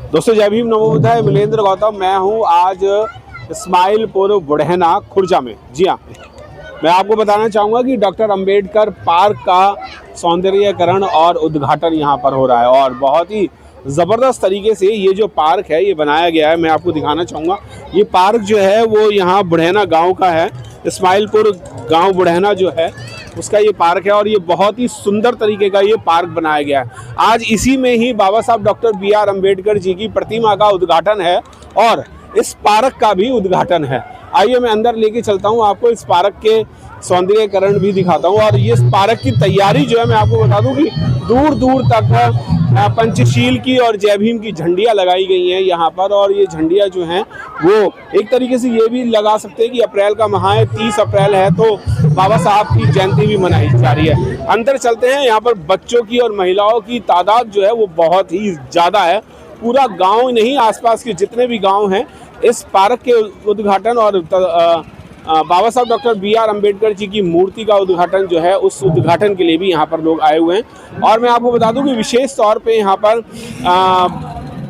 दोस्तों जय भीम नमो बुद्धाय, मिलेंद्र गौतम मैं हूं आज इस्माइलपुर बुढ़ैना खुर्जा में। जी हाँ, मैं आपको बताना चाहूँगा कि डॉक्टर अंबेडकर पार्क का सौंदर्यीकरण और उद्घाटन यहाँ पर हो रहा है और बहुत ही ज़बरदस्त तरीके से ये जो पार्क है ये बनाया गया है। मैं आपको दिखाना चाहूँगा ये पार्क जो है वो यहाँ बुढ़ैना गाँव का है। इस्माइलपुर गाँव बुढ़ैना जो है उसका ये पार्क है और ये बहुत ही सुंदर तरीके का ये पार्क बनाया गया है। आज इसी में ही बाबा साहब डॉक्टर B.R. अम्बेडकर जी की प्रतिमा का उद्घाटन है और इस पार्क का भी उद्घाटन है। आइए मैं अंदर लेके चलता हूँ, आपको इस पार्क के सौंदर्यीकरण भी दिखाता हूँ। और ये इस पार्क की तैयारी जो है मैं आपको बता दूँ कि दूर दूर तक पंचशील की और जय भीम की झंडियाँ लगाई गई हैं यहाँ पर। और ये झंडियाँ जो हैं वो एक तरीके से ये भी लगा सकते हैं कि अप्रैल का माह है, 30 अप्रैल है तो बाबा साहब की जयंती भी मनाई जा रही है। अंदर चलते हैं, यहाँ पर बच्चों की और महिलाओं की तादाद जो है वो बहुत ही ज़्यादा है। पूरा गांव नहीं, आसपास के जितने भी गांव हैं इस पार्क के उद्घाटन और बाबा साहब डॉक्टर B.R. अम्बेडकर जी की मूर्ति का उद्घाटन जो है उस उद्घाटन के लिए भी यहाँ पर लोग आए हुए हैं। और मैं आपको बता दूं कि विशेष तौर पे यहाँ पर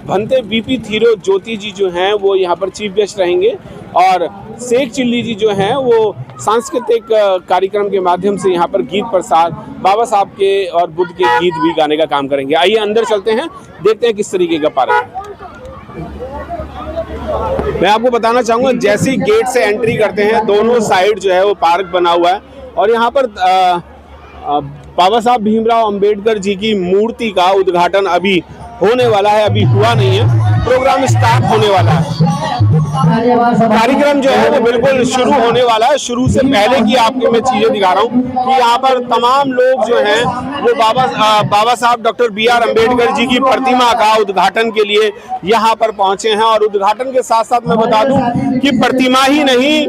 भंते BP थीरो ज्योति जी जो हैं वो यहाँ पर चीफ गेस्ट रहेंगे और शेख चिल्ली जी जो हैं वो सांस्कृतिक कार्यक्रम के माध्यम से यहाँ पर गीत प्रसाद बाबा साहब के और बुद्ध के गीत भी गाने का काम करेंगे। आइए अंदर चलते हैं, देखते हैं किस तरीके का पार्क है। मैं आपको बताना चाहूँगा जैसे ही गेट से एंट्री करते हैं दोनों साइड जो है वो पार्क बना हुआ है और यहाँ पर बाबा साहब भीमराव अंबेडकर जी की मूर्ति का उद्घाटन अभी होने वाला है, अभी हुआ नहीं है, प्रोग्राम स्टार्ट होने वाला है। कार्यक्रम जो है वो बिल्कुल शुरू होने वाला है। शुरू से पहले की आपको मैं चीजें दिखा रहा हूँ कि यहाँ पर तमाम लोग जो हैं वो बाबा साहब डॉक्टर B.R. अम्बेडकर जी की प्रतिमा का उद्घाटन के लिए यहाँ पर पहुंचे हैं। और उद्घाटन के साथ साथ मैं बता दूं कि प्रतिमा ही नहीं,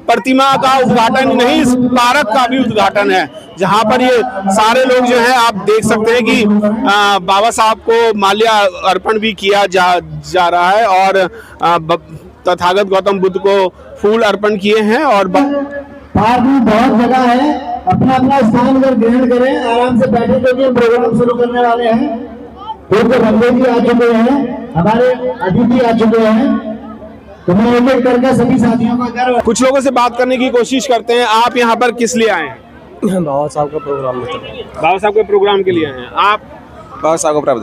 प्रतिमा का उद्घाटन ही नहीं, इस पार्क का भी उद्घाटन है जहाँ पर ये सारे लोग जो हैं आप देख सकते हैं कि बाबा साहब को माल्या अर्पण भी किया जा रहा है और तथागत गौतम बुद्ध को फूल अर्पण किए हैं। और पार्क में बहुत जगह है, अपना अपना स्थान अगर ग्रहण करें, आराम से बैठे क्योंकि प्रोग्राम शुरू करने वाले हैं। तो बंदे भी आ चुके हैं, हमारे अतिथि आ चुके हैं, तो मैं उम्मीद करके सभी साथियों को अगर कुछ लोगों से बात करने की कोशिश करते हैं। आप यहाँ पर किस लिए आए हैं? बाबा साहब का प्रोग्राम बाबा साहब के प्रोग्राम के लिए आए हैं। आप बाबा साहब का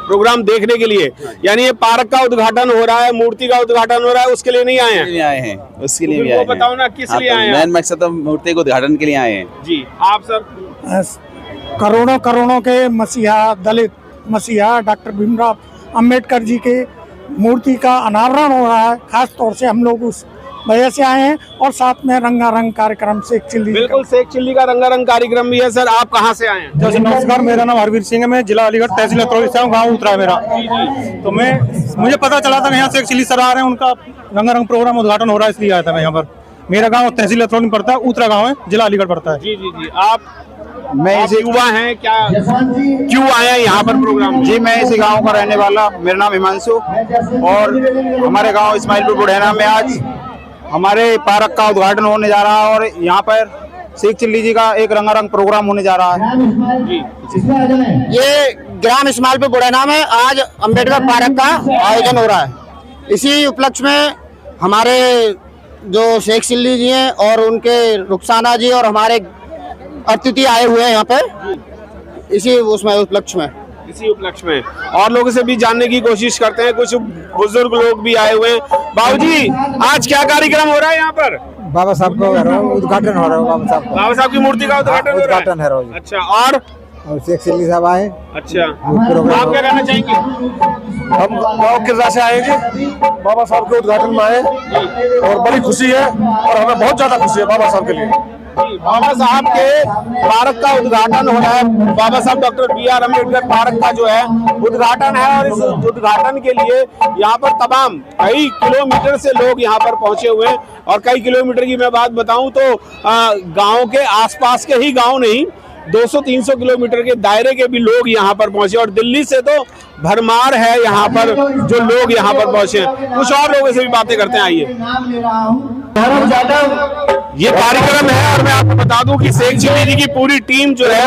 प्रोग्राम देखने के लिए, यानी ये पार्क का उद्घाटन हो रहा है, मूर्ति का उद्घाटन हो रहा है, उसके लिए नहीं आए हैं? नहीं आए हैं, उसके लिए भी आए हैं। बताओ ना किस लिए आए हैं? मेन मकसद तो मूर्ति को उद्घाटन के लिए आए हैं। जी आप सर? करोड़ों करोड़ों के मसीहा, दलित मसीहा डॉक्टर भीमराव अंबेडकर जी के मूर्ति का अनावरण हो रहा है। खास तौर से हम लोग उस वजह से आए हैं और साथ में रंगारंग कार्यक्रम शेख चिल्ली, बिल्कुल शेख चिल्ली का रंगारंग कार्यक्रम भी है। सर आप कहाँ से आए हैं? जैसे नमस्कार, मेरा नाम हरवीर सिंह है, मैं जिला अलीगढ़ तहसील अतरौली से हूँ, गाँव उतरा है मेरा। तो मुझे पता चला था यहाँ शेख चिल्ली सर आ रहे हैं, उनका रंगारंग प्रोग्राम उद्घाटन हो रहा है, इसलिए आया था मैं यहाँ पर। मेरा गाँव तहसील अतरौली में पड़ता है, उतरा गाँव है, जिला अलीगढ़ पड़ता है। जी जी जी। मैं इसे युवा हैं क्या, क्यों आया यहाँ पर प्रोग्राम? जी मैं इसी गांव का रहने वाला, मेरा नाम हिमांशु और हमारे गांव इस्माइलपुर बुढ़ैना में आज हमारे पार्क का उद्घाटन होने जा रहा है और यहाँ पर शेख चिल्ली जी का एक रंगारंग प्रोग्राम होने जा रहा है। ये ग्राम इस्माइलपुर बुढ़ैना में आज अंबेडकर पार्क का आयोजन हो रहा है। इसी उपलक्ष्य में हमारे जो शेख चिल्ली जी हैं और उनके रुखसाना जी और हमारे अतिथि आए हुए हैं यहाँ पे, इसी उसमें उपलक्ष्य में। इसी उपलक्ष्य में और लोगों से भी जानने की कोशिश करते हैं, कुछ बुजुर्ग लोग भी आए हुए हैं। बाबूजी आज क्या कार्यक्रम हो रहा है यहाँ पर? बाबा साहब का उद्घाटन हो रहा है, बाबा साहब की मूर्ति का उद्घाटन हो रहा है। अच्छा, और शेख चिल्ली साहब आए। अच्छा, आप क्या कहना चाहेंगे? हम गाँव किरदा से आए जी, बाबा साहब के उद्घाटन में आए और बड़ी खुशी है और हमें बहुत ज्यादा खुशी है बाबा साहब के लिए। बाबा साहब के पार्क का उद्घाटन हो रहा है। बाबा साहब डॉक्टर B.R. अम्बेडकर पार्क का जो है उद्घाटन है और इस उद्घाटन के लिए यहाँ पर तमाम कई किलोमीटर से लोग यहाँ पर पहुंचे हुए हैं। और कई किलोमीटर की मैं बात बताऊं तो गांव के आसपास के ही गांव नहीं, 200-300 किलोमीटर के दायरे के भी लोग यहाँ पर पहुंचे और दिल्ली से तो भरमार है यहाँ पर जो लोग यहाँ पर पहुंचे। कुछ और लोगों से भी बातें करते हैं, आइए। ये कार्यक्रम है और मैं आपको बता दूं कि शेख चिल्ली जी की पूरी टीम जो है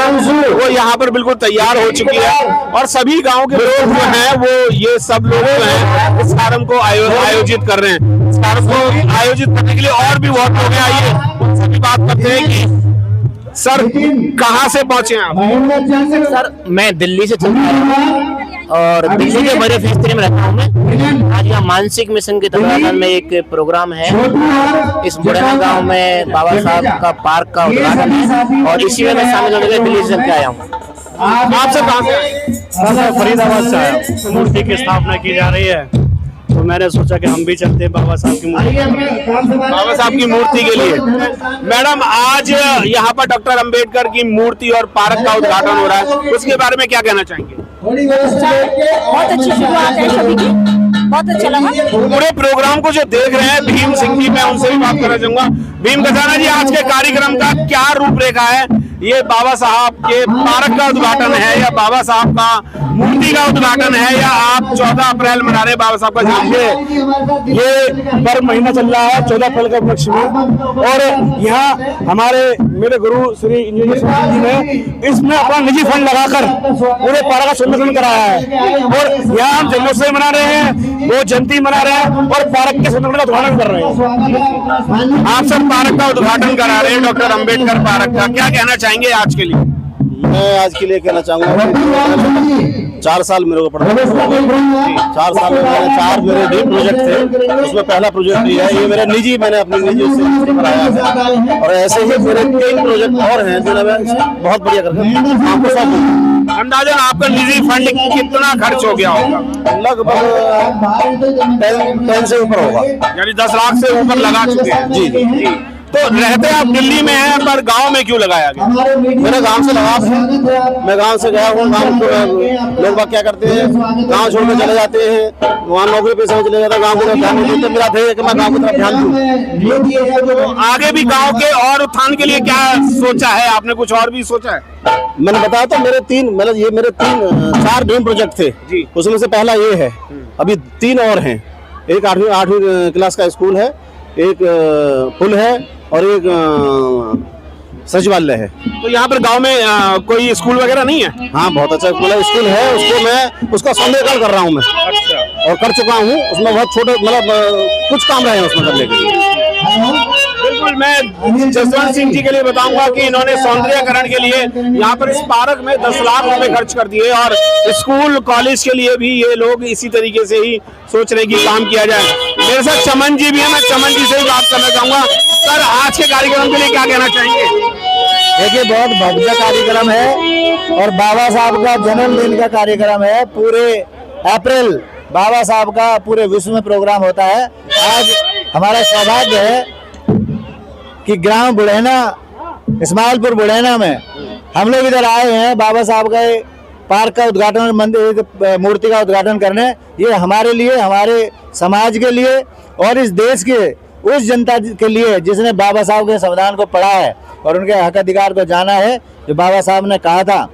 वो यहाँ पर बिल्कुल तैयार हो चुकी है और सभी गांव के लोग जो हैं वो ये सब लोग जो हैं इस कार्यक्रम को आयोजित कर रहे हैं। इस कार्यक्रम को आयोजित करने के लिए और भी बहुत लोग हैं। आइए उनसे भी बात करते हैं कि सर कहाँ से पहुंचे आप? सर मैं दिल्ली से चल रहा हूँ और दिल्ली के बड़े फैक्ट्री में रहता हूँ मैं। आज यहाँ मानसिक मिशन के तत्वाधान में एक प्रोग्राम है। इस बुढ़ाना गांव में बाबा साहब का पार्क का उद्घाटन है और इसी में मैं शामिल होने के लिए दिल्ली से चल के आया हूँ। आप सब कहाँ से आए? सर फरीदाबाद से आया। मूर्ति की स्थापना की जा रही है तो मैंने सोचा कि हम भी चलते हैं बाबा साहब की मूर्ति, बाबा साहब की मूर्ति के लिए। मैडम आज यहाँ पर डॉक्टर अंबेडकर की मूर्ति और पार्क का उद्घाटन हो रहा है, उसके बारे में क्या कहना चाहेंगे? बहुत अच्छी शुरुआत है सभी की, बहुत अच्छा लगा। पूरे प्रोग्राम को जो देख रहे हैं भीम सिंह जी, मैं उनसे भी बात करना चाहूंगा। भीम खजाना जी, आज के कार्यक्रम का क्या रूपरेखा है? ये बाबा साहब के पार्क का उद्घाटन है या बाबा साहब का मूर्ति का उद्घाटन है या आप 14 अप्रैल मना रहे बाबा साहब का जन्मदिन? ये पर्व महीना चल रहा है 14 अप्रैल के उपलक्ष्य में और यहाँ हमारे मेरे गुरु श्री इंजीनियर जी ने इसमें अपना निजी फंड लगाकर पूरे पार्क का संरक्षण कराया है और यहाँ हम जन्मोत्सव मना रहे हैं, वो जयंती मना रहे हैं और पार्क के संरक्षण का उद्घाटन कर रहे हैं। आप सब पार्क का उद्घाटन करा रहे हैं डॉक्टर अंबेडकर पार्क का, क्या कहना चाहेंगे आज के लिए? मैं आज के लिए कहना चाहूंगा 4 साल मेरे को पढ़ा, 4 साल में मैंने 4 मेरे ड्रीम प्रोजेक्ट थे, उसमें पहला प्रोजेक्ट ये है। ये मेरा निजी, मैंने अपनी निजी से कराया है और ऐसे ही मेरे 3 प्रोजेक्ट और हैं जो मैं बहुत बढ़िया करके आपको सब। अंदाजन आपका निजी फंड कितना खर्च हो गया होगा? लगभग 10 से ऊपर होगा, यानी 10 लाख से ऊपर लगा चुके हैं। जी जी। तो रहते आप दिल्ली में हैं पर गांव में क्यों लगाया गया? मेरा गांव से लगाव है, मैं गांव से गया हूँ। गांव लोग बात क्या करते हैं, गांव छोड़ के चले जाते हैं, वहाँ नौकरी पेशे में चले जाते हैं, गांव की तरफ ध्यान नहीं देते। मेरा ध्येय है कि मैं गांव की तरफ ध्यान दूँ। तो आगे भी गांव के और उत्थान के लिए क्या सोचा है आपने? कुछ और भी सोचा है? मैंने बताया तो मेरे 4 ड्रीम प्रोजेक्ट थे जी। उसमें से पहला ये है, अभी 3 और हैं। एक 8वीं क्लास का स्कूल है, एक पुल है और एक सचिवालय है। तो यहाँ पर गांव में कोई स्कूल वगैरह नहीं है? हाँ, बहुत अच्छा स्कूल है। उसको मैं उसका सौंदर्यीकरण कर रहा हूँ मैं। अच्छा। और कर चुका हूँ। उसमें बहुत छोटे मतलब कुछ काम रहे हैं उसमें करने के लिए। बिल्कुल, मैं जसवंत सिंह जी के लिए बताऊंगा कि इन्होंने सौंदर्यीकरण के लिए यहाँ पर इस पार्क में 10 लाख रुपए खर्च कर दिए और स्कूल कॉलेज के लिए भी ये लोग इसी तरीके से ही सोच रहे हैं कि काम किया जाए। मेरे साथ चमन जी भी है, मैं चमन जी से भी बात करना चाहूंगा। सर, आज के कार्यक्रम के लिए क्या कहना चाहेंगे? देखिए, बहुत भव्य कार्यक्रम है और बाबा साहब का जन्मदिन का कार्यक्रम है। पूरे अप्रैल बाबा साहब का पूरे विश्व में प्रोग्राम होता है। आज हमारा सौभाग्य है कि ग्राम बुढ़ैना, इस्माइलपुर बुढ़ैना में हम लोग इधर आए हैं बाबा साहब का पार्क का उद्घाटन, मंदिर मूर्ति का उद्घाटन करने। ये हमारे लिए, हमारे समाज के लिए और इस देश के उस जनता के लिए जिसने बाबा साहब के संविधान को पढ़ा है और उनके हक अधिकार को जाना है। जो बाबा साहब ने कहा था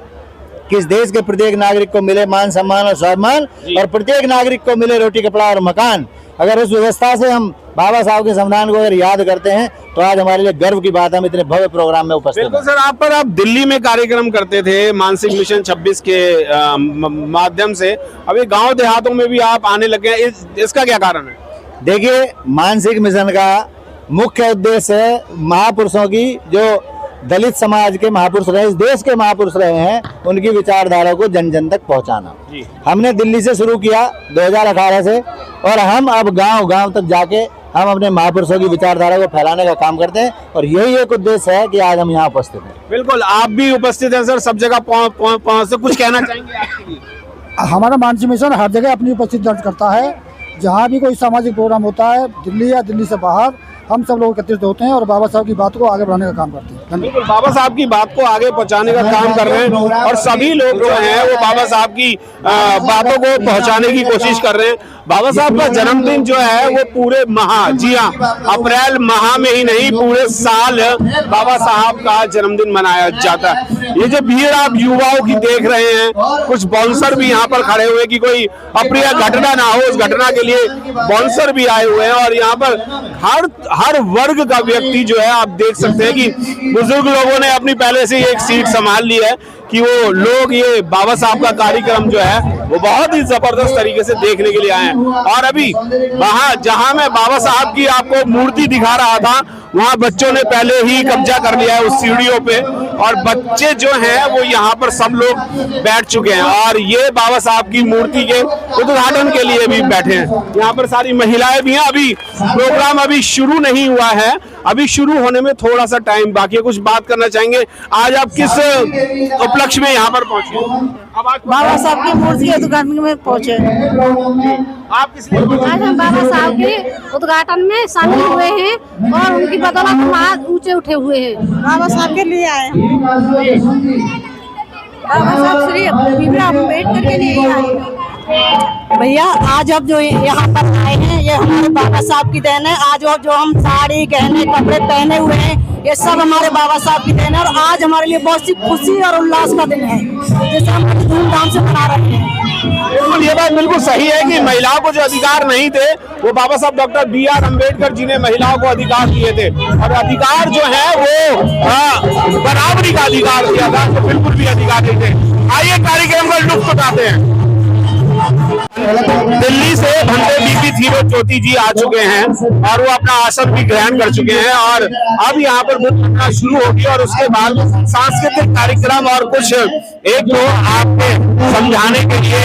कि इस देश के प्रत्येक नागरिक को मिले मान सम्मान और स्वाभिमान और प्रत्येक नागरिक को मिले रोटी कपड़ा और मकान। अगर उस व्यवस्था से हम बाबा साहब के संविधान को अगर याद करते हैं तो आज हमारे लिए गर्व की बात है हम इतने भव्य प्रोग्राम में उपस्थित हैं। बिल्कुल सर, आप दिल्ली में कार्यक्रम करते थे मानसिक मिशन 26 के माध्यम से, अभी गांव देहातों में भी आप आने लगे हैं, इसका क्या कारण है? देखिए, मानसिक मिशन का मुख्य उद्देश्य है महापुरुषों की, जो दलित समाज के महापुरुष रहे, इस देश के महापुरुष रहे हैं, उनकी विचारधारा को जन जन तक पहुंचाना। हमने दिल्ली से शुरू किया 2018 से और हम अब गांव गांव तक जाके हम अपने महापुरुषों की विचारधारा को फैलाने का काम करते हैं और यही एक उद्देश्य है कि आज हम यहाँ उपस्थित हैं। बिल्कुल, आप भी उपस्थित हैं सर, सब जगह पहुँच। कुछ कहना चाहेंगे आपके लिए? हमारा मानसिक मिशन हर जगह अपनी उपस्थिति दर्ज करता है। जहाँ भी कोई सामाजिक प्रोग्राम होता है, दिल्ली या दिल्ली से बाहर, हम सब लोग एकत्रित होते हैं और बाबा साहब की बात को आगे बढ़ाने का काम करते हैं। बिल्कुल, बाबा साहब की बात को आगे पहुंचाने का काम कर रहे हैं और सभी लोग जो हैं वो बाबा साहब की बातों को पहुंचाने की कोशिश कर रहे हैं। बाबा साहब का जन्मदिन जो है वो पूरे माह, जी हाँ, अप्रैल माह में ही नहीं पूरे साल बाबा साहब का जन्मदिन मनाया जाता है। ये जो भीड़ आप युवाओं की देख रहे हैं, कुछ बाउंसर भी यहाँ पर खड़े हुए कि कोई अप्रिय घटना ना हो, उस घटना के लिए बाउंसर भी आए हुए हैं। और यहाँ पर हर वर्ग का व्यक्ति जो है, आप देख सकते हैं कि बुजुर्ग लोगों ने अपनी पहले से एक सीट संभाल ली है कि वो लोग ये बाबा साहब का कार्यक्रम जो है वो बहुत ही जबरदस्त तरीके से देखने के लिए आए हैं। और अभी वहां जहां मैं बाबा साहब की आपको मूर्ति दिखा रहा था, वहां बच्चों ने पहले ही कब्जा कर लिया है उस सीढ़ियों पे, और बच्चे जो हैं वो यहाँ पर सब लोग बैठ चुके हैं और ये बाबा साहब की मूर्ति के उद्घाटन के लिए भी बैठे हैं। यहाँ पर सारी महिलाएं भी हैं। अभी प्रोग्राम अभी शुरू नहीं हुआ है, अभी शुरू होने में थोड़ा सा टाइम बाकी है। कुछ बात करना चाहेंगे, आज आप किस उपलक्ष्य में यहाँ पर पहुंचे? बाबा साहब की मूर्ति के उद्घाटन में पहुंचे। आप किस लिए? आज हम बाबा साहब के उद्घाटन में शामिल हुए हैं और उनकी बदौलत हम आज ऊंचे उठे हुए हैं। बाबा साहब के लिए आए हैं। बाबा साहब श्री भीमराव अम्बेडकर के लिए आए हैं। भैया आज अब जो यहाँ पर आए हैं ये हमारे बाबा साहब की देन है। आज जो हम साड़ी गहने कपड़े पहने हुए हैं ये सब हमारे बाबा साहब की देन है। और आज हमारे लिए बहुत सी खुशी और उल्लास का दिन है जिसे हम धूमधाम से मना रहे हैं। बिल्कुल, ये बात बिल्कुल सही है कि महिलाओं को जो अधिकार नहीं थे वो बाबा साहब डॉक्टर B.R. अम्बेडकर जी ने महिलाओं को अधिकार दिए थे, और अधिकार जो है वो बराबरी का अधिकार दिया था, तो बिल्कुल भी अधिकार नहीं थे। आइए कार्यक्रम का लुत्फ उठाते हैं। दिल्ली से भंते बीपी थीरो ज्योति जी आ चुके हैं और वो अपना आसन भी ग्रहण कर चुके हैं और अब यहाँ पर बुक शुरू होगी और उसके बाद सांस्कृतिक कार्यक्रम और कुछ एक दो आपके समझाने के लिए,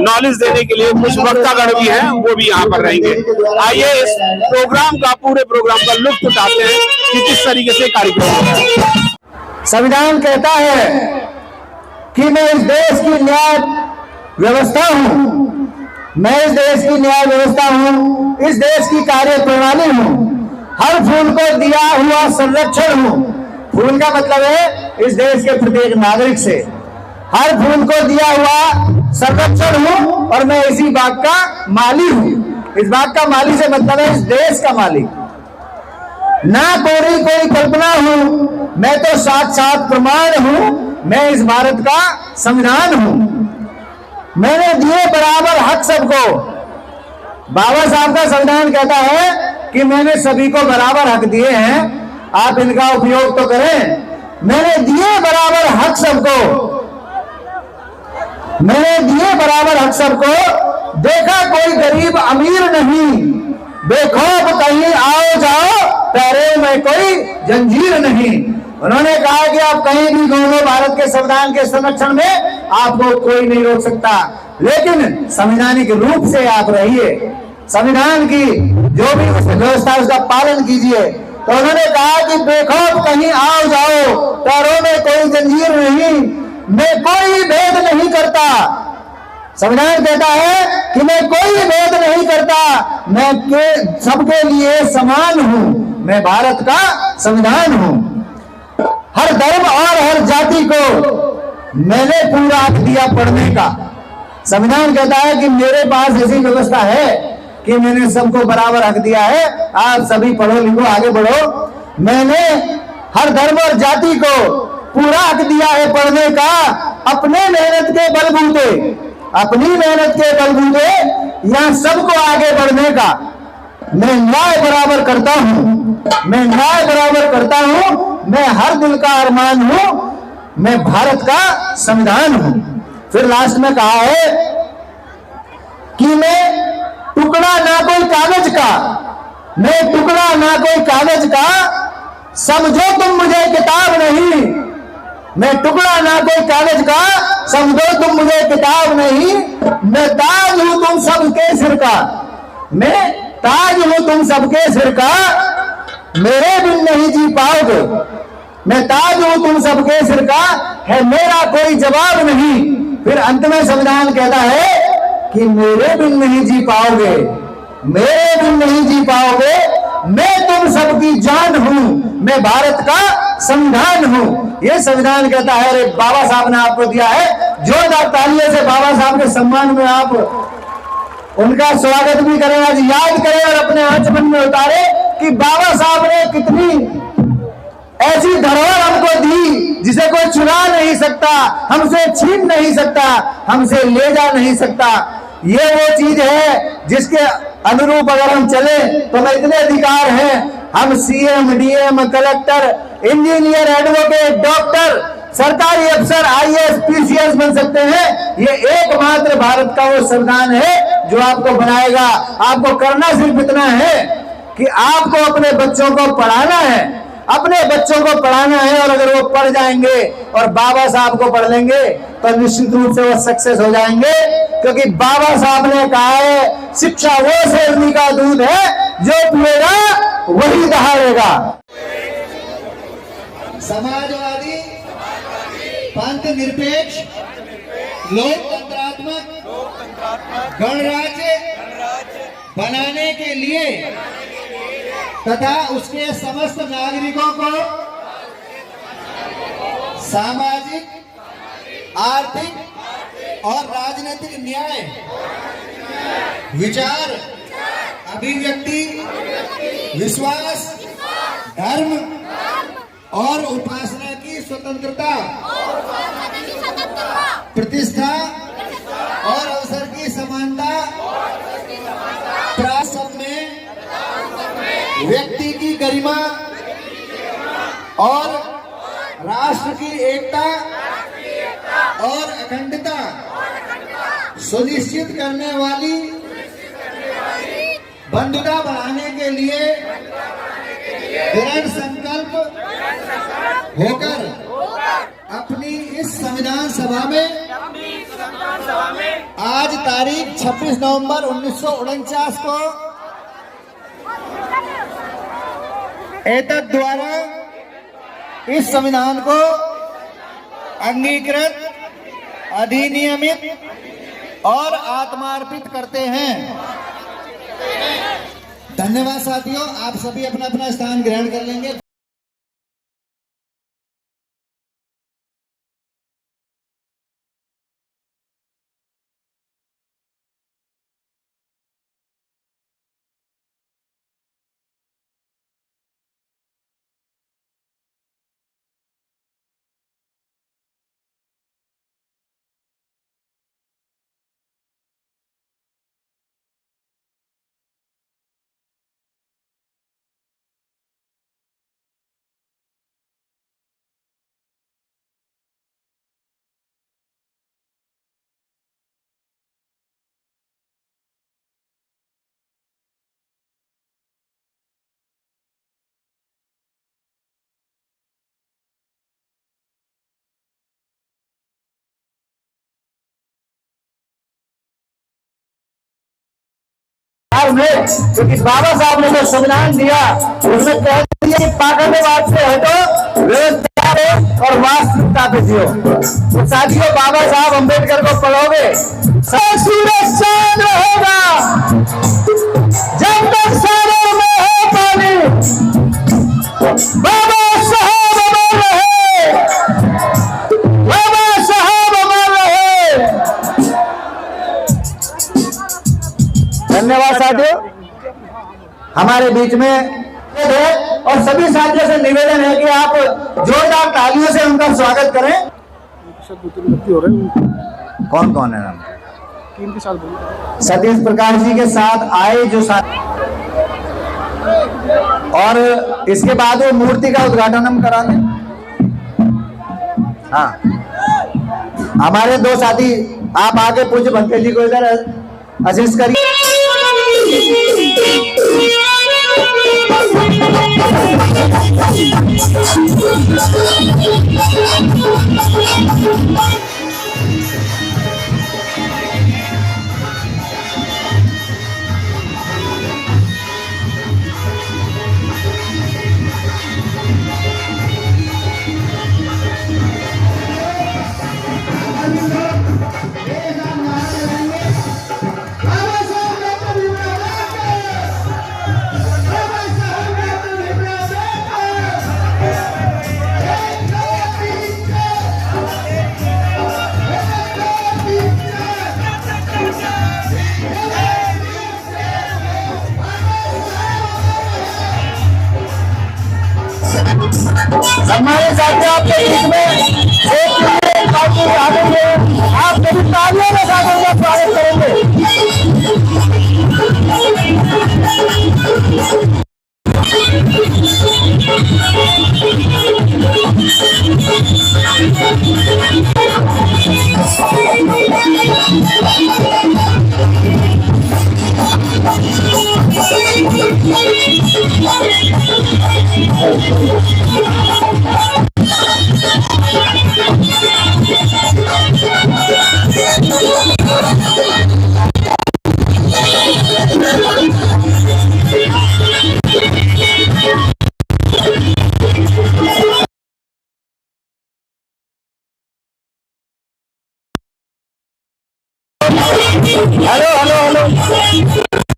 नॉलेज देने के लिए कुछ वक्तागण भी हैं, वो भी यहाँ पर रहेंगे। आइए इस प्रोग्राम का, पूरे प्रोग्राम का लुत्फ उठाते हैं कि किस तरीके से कार्यक्रम होता है। संविधान कहता है कि मैं इस देश की न्याय व्यवस्था हूँ, मैं इस देश की न्याय व्यवस्था हूँ, इस देश की कार्य प्रणाली हूँ, हर फूल को दिया हुआ संरक्षण हूँ। फूल का मतलब है इस देश के प्रत्येक नागरिक से हर फूल को दिया हुआ संरक्षण हूँ और मैं इसी बाग का माली हूँ। इस बाग का माली से मतलब है इस देश का मालिक, ना कोई कल्पना हूँ, मैं तो साक्षात प्रमाण हूँ, मैं इस भारत का संविधान हूँ। मैंने दिए बराबर हक सबको। बाबा साहब का संविधान कहता है कि मैंने सभी को बराबर हक दिए हैं, आप इनका उपयोग तो करें। मैंने दिए बराबर हक सबको, मैंने दिए बराबर हक सबको, देखा कोई गरीब अमीर नहीं, बेखौफ कहीं आओ जाओ, पैरों में कोई जंजीर नहीं। उन्होंने कहा कि आप कहीं भी घूमो, भारत के संविधान के संरक्षण में आपको कोई नहीं रोक सकता, लेकिन संवैधानिक रूप से आप रहिए, संविधान की जो भी व्यवस्था उसका पालन कीजिए। तो उन्होंने कहा कि बेखौफ कहीं आओ जाओ, पैरों में कोई जंजीर नहीं, मैं कोई भेद नहीं करता। संविधान कहता है कि मैं कोई भेद नहीं करता, मैं सबके लिए समान हूं, मैं भारत का संविधान हूं। हर धर्म और हर जाति को मैंने पूरा हक दिया पढ़ने का। संविधान कहता है कि मेरे पास ऐसी व्यवस्था है कि मैंने सबको बराबर हक दिया है, आप सभी पढ़ो लिखो आगे बढ़ो। मैंने हर धर्म और जाति को पूरा हक दिया है पढ़ने का, अपने मेहनत के बलबूते, अपनी मेहनत के बलबूते यहाँ सबको आगे बढ़ने का। मैं न्याय बराबर करता हूँ, मैं न्याय बराबर करता हूँ, मैं हर दिल का अरमान हूँ, मैं भारत का संविधान हूँ। फिर लास्ट में कहा है कि मैं टुकड़ा ना कोई कागज का, मैं टुकड़ा ना कोई कागज का, समझो तुम मुझे किताब नहीं, मैं टुकड़ा ना कोई कागज का, समझो तुम मुझे किताब नहीं, मैं ताज हूं तुम सबके सिर का, मैं ताज हूं तुम सबके सिर का, मेरे बिन नहीं जी पाओगे, मैं ताज हूं तुम सबके सिर का, है मेरा कोई जवाब नहीं। फिर अंत में संविधान कहता है कि मेरे बिन नहीं जी पाओगे, मेरे बिन नहीं जी पाओगे, मैं तुम सबकी जान हूं, मैं भारत का संविधान हूं। ये संविधान कहता है, अरे बाबा साहब ने आपको दिया है, जोरदार तालियों से बाबा साहब के सम्मान में आप उनका स्वागत भी करें, आज याद करें और अपने आंचमन में उतारे कि बाबा साहब ने कितनी ऐसी धरोहर हमको दी जिसे कोई चुरा नहीं सकता, हमसे छीन नहीं सकता, हमसे ले जा नहीं सकता। ये वो चीज है जिसके अनुरूप अगर हम चले तो हमें इतने अधिकार हैं, हम CM, DM, collector, engineer, advocate, doctor, सरकारी अफसर, आईएएस, पीसीएस बन सकते हैं। ये एकमात्र भारत का वो संविधान है जो आपको बनाएगा। आपको करना सिर्फ इतना है कि आपको अपने बच्चों को पढ़ाना है, अपने बच्चों को पढ़ाना है, और अगर वो पढ़ जाएंगे और बाबा साहब को पढ़ लेंगे तो निश्चित रूप से वो सक्सेस हो जाएंगे, क्योंकि बाबा साहब ने कहा है शिक्षा वो शेरनी का दूध है जो पिएगा वही दहाड़ेगा। समाजवादी, पंथ निरपेक्ष, लोकतंत्रात्मक गणराज्य बनाने के लिए तथा उसके समस्त नागरिकों को सामाजिक, आर्थिक और राजनीतिक न्याय, विचार, अभिव्यक्ति, विश्वास, धर्म और उपासना की स्वतंत्रता, प्रतिष्ठा और अवसर की समानता, सब में व्यक्ति की गरिमा और राष्ट्र की एकता और अखंडता सुनिश्चित करने वाली बंधुता बढ़ाने के लिए दृढ़ संकल्प होकर अपनी इस संविधान सभा में आज तारीख 26 नवंबर 1949 को एतद द्वारा इस संविधान को अंगीकृत, अधिनियमित और आत्मार्पित करते हैं। धन्यवाद साथियों, आप सभी अपना अपना स्थान ग्रहण कर लेंगे। क्योंकि बाबा साहब ने जो संविधान दिया उसमें कह दिया कि पाखंडवाद से हटो, व्यवस्था पे और वास्तविकता पे जियो। तो साथियों, बाबा साहब अम्बेडकर को पढ़ोगे, सूरज चांद रहेगा जब तक सारों में है पानी। बाबा साहब अमर रहे, बाबा साहब अमर रहे। धन्यवाद साथियों, हमारे बीच में है और सभी साथियों से निवेदन है कि आप जोरदार तालियों से उनका स्वागत करें। कौन कौन है नाम? टीम के साथ सतीश प्रकाश जी के साथ आए जो साथ, और इसके बाद वो मूर्ति का उद्घाटन हम करा दें। हाँ, हमारे दो साथी, आप आगे पूज्य भंते जी को इधर असिस्ट करिए। हमारे साथ आपके बीच में एक पार्टी आ गई है, आप सभी तालियों के साथ उनका स्वागत करेंगे। हेलो हेलो हेलो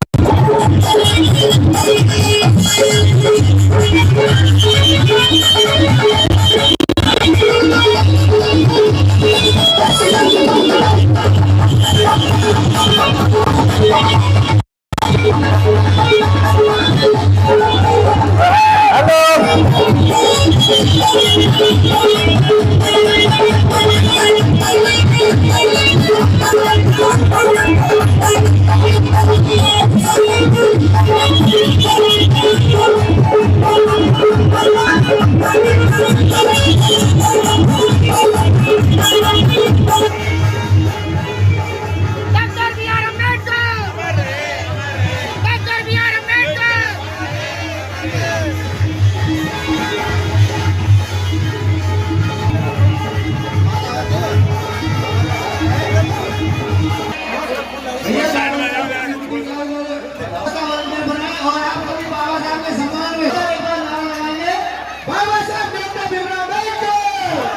बाबा साहब डॉक्टर भीमराव अम्बेडकर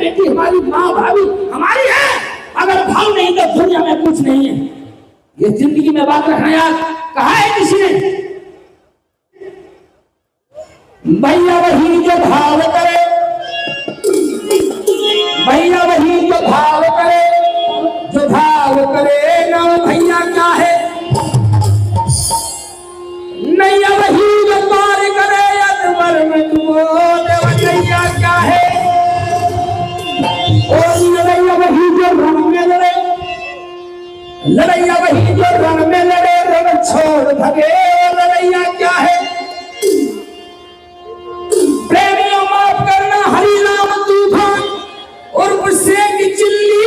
बेटी हमारी, माँ भाभी हमारी है। अगर भाव नहीं तो दुनिया में कुछ नहीं है। ये जिंदगी में बात रखना यार। कहा है किसी ने, भैया वही जो भाव करे, भैया वही जो भाव करे, जो भाव करे ना भैया क्या है, नैया वही जो पार करे, अकबर में देवैया क्या है। और लड़ैया वही जो रण में लड़े, लड़ैया वही जो रण में लड़े, रण छोड़ भगे, लड़ैया क्या है। प्रेमियों माफ करना, हरि नाम तूफान और गुस्से की चिल्ली,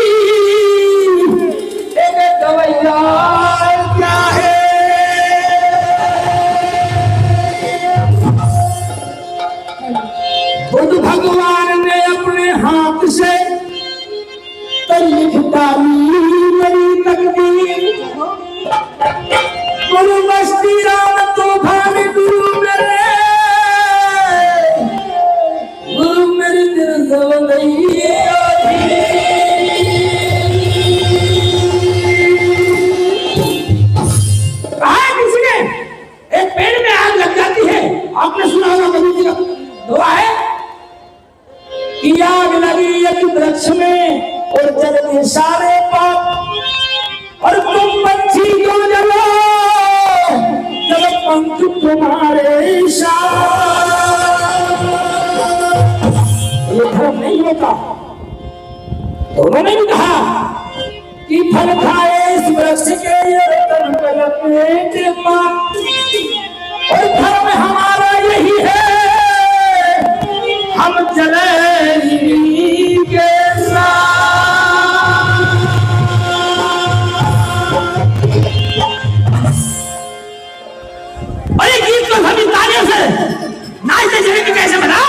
एक गवैया क्या है। बुद्ध भगवान ने अपने हाथ से लिख डाली मेरी तकदीर, गुरु मस्ती राम तूफान गुरु मेरे, गुरु मेरी दिल कहा किसी ने, एक पेड़ में आग लग जाती है, आपने सुना होगा कभी जी का दुआ है कि आग लगी एक वृक्ष में और जलते सारे पाप, और तुम पंछी क्यों जलो जब पंख तुम्हारे ये धर्म नहीं होता। तो उन्होंने भी कहा कि फल खाए इस वृक्ष के ये रतन पेट मां, और धर्म हमारा यही है, हम जले इन्हीं के गीत को सभी तालियों से नाचते चलेंगे कैसे बना।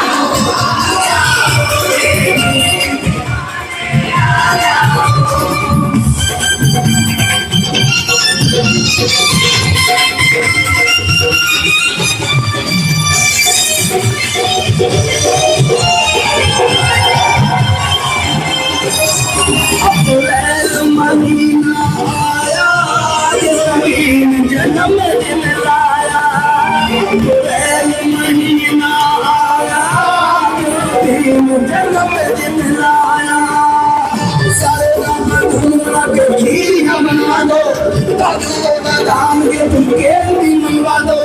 धाम के झुमके भी मनवा दो,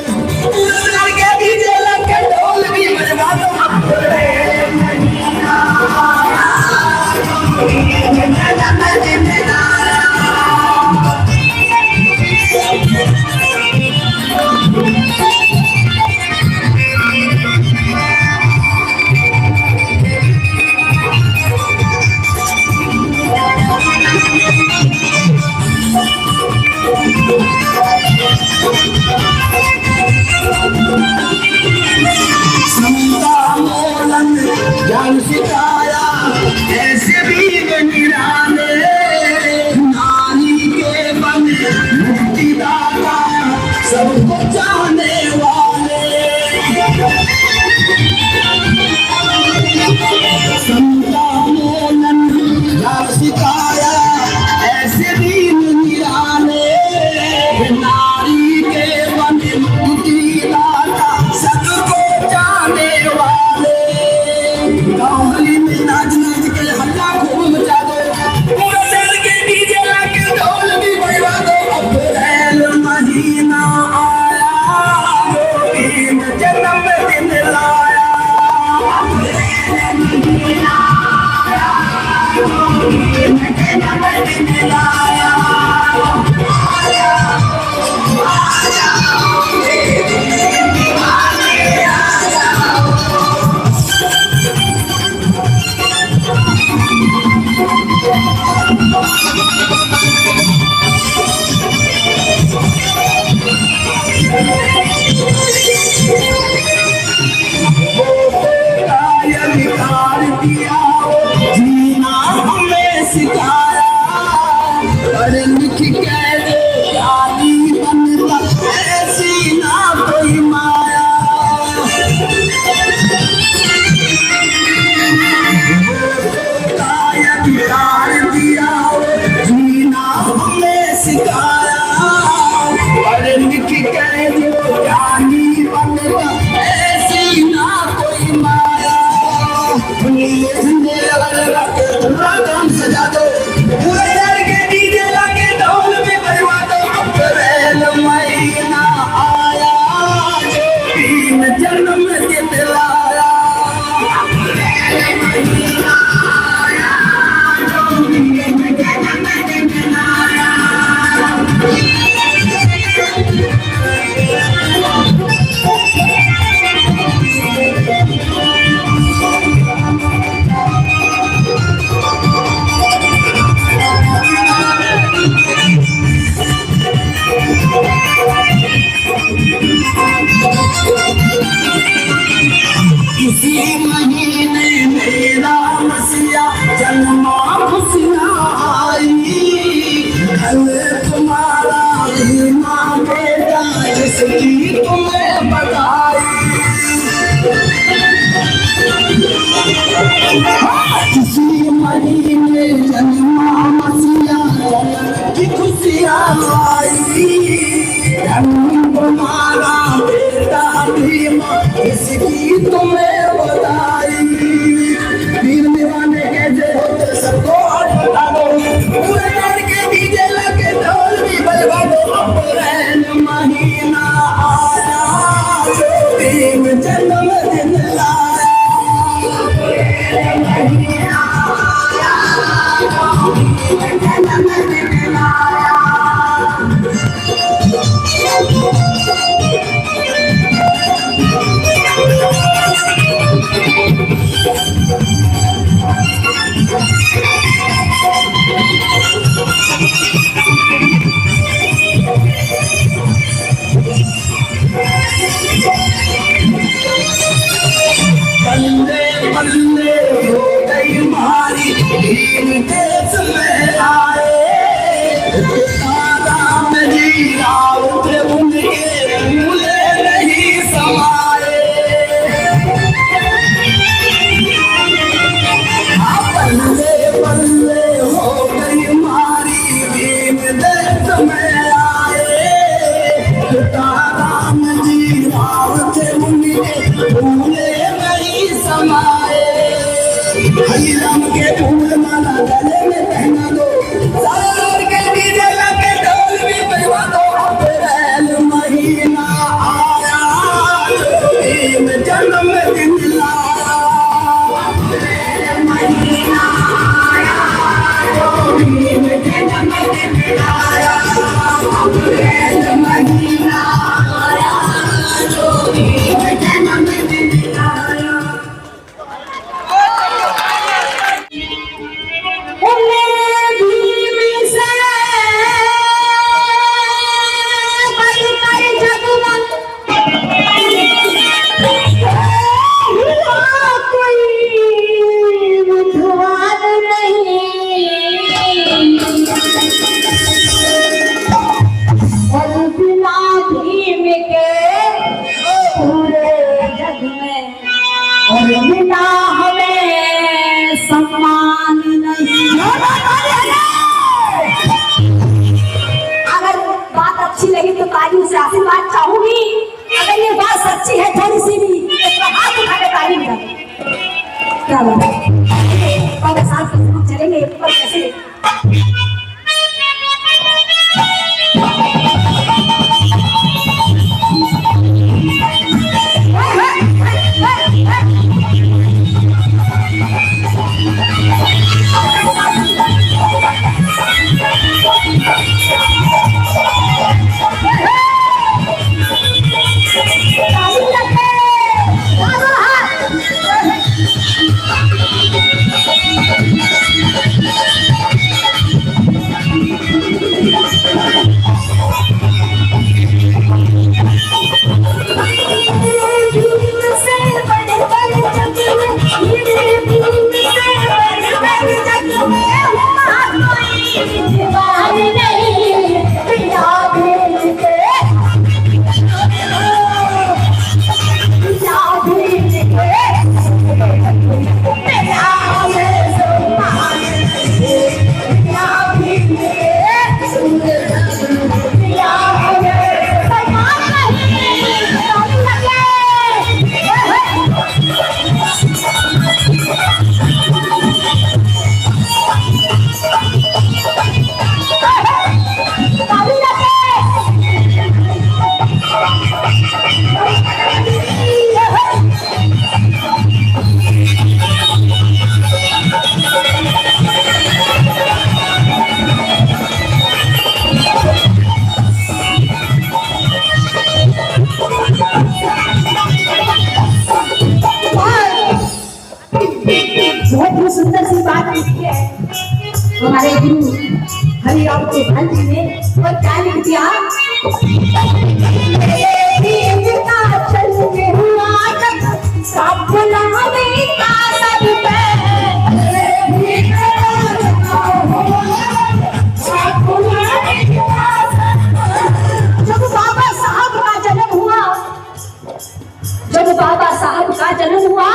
के डीजे लगे ढोल भी बजवा दो। ज्ञान सिखाया ऐसे भी निराले, नानी के बन मुक्ति दाता सबको चाहने वाले, समता मोलन ज्ञान सिखाया ऐसे भी निराले, नारी के बन मुक्ति दाता सबको चाहने वाले। गाँवली में नाच नाच के हल्ला खूब मचा दो, पूरा शहर के डीजे लाके ढोल भी बजवा दो। अप्रैल महीना आया, गोविंद जन्मदिन लाया, अप्रैल महीना आया, गोविंद जन्मदिन लाया। बहुत ही सुंदर सी बात लिखी है हमारे गुरु हरिराम चौहान जी ने। और क्या लिख दिया, जब बाबा साहब का जन्म हुआ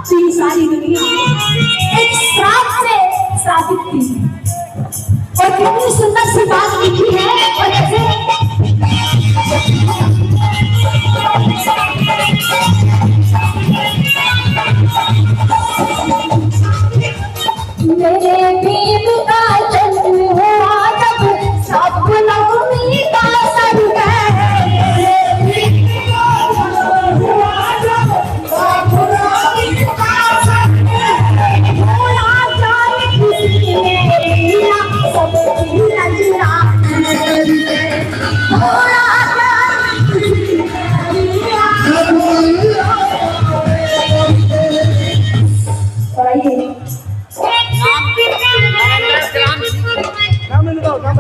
तो ये सारी दुनिया एक श्राप से श्रापित थी। और कितनी सुंदर सी बात लिखी है। और ऐसे मेरे भीम का जन्म हुआ जब सब नवमी का सर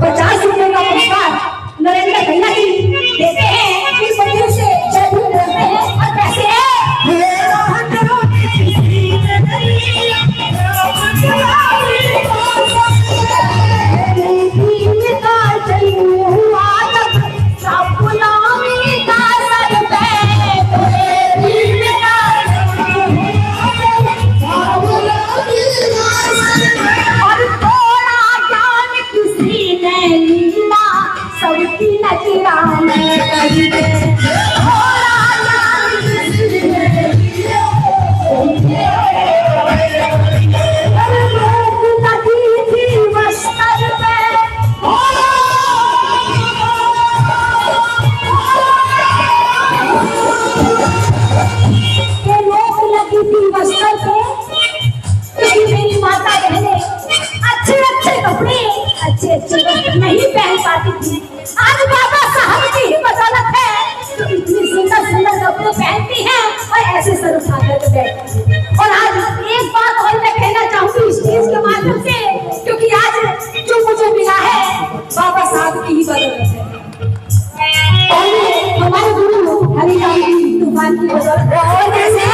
₹50 का पुरस्कार नरेंद्र भैया जी देते हैं। इस वजह से जरूर रहते हैं। और पैसे नहीं पहन पाती थी। आज बाबा साहब की ही बदौलत है तो इतनी सुंदर सुंदर कपड़े पहनती हैं और ऐसे सर उठा कर बैठती हैं। और आज एक बात और मैं कहना चाहूंगी इस चीज के माध्यम से, क्योंकि आज जो मुझे मिला है बाबा साहब की ही बदौलत है। पहले हमारे गुरु हरिराम जी तूफान की बदौलत है। और जैसे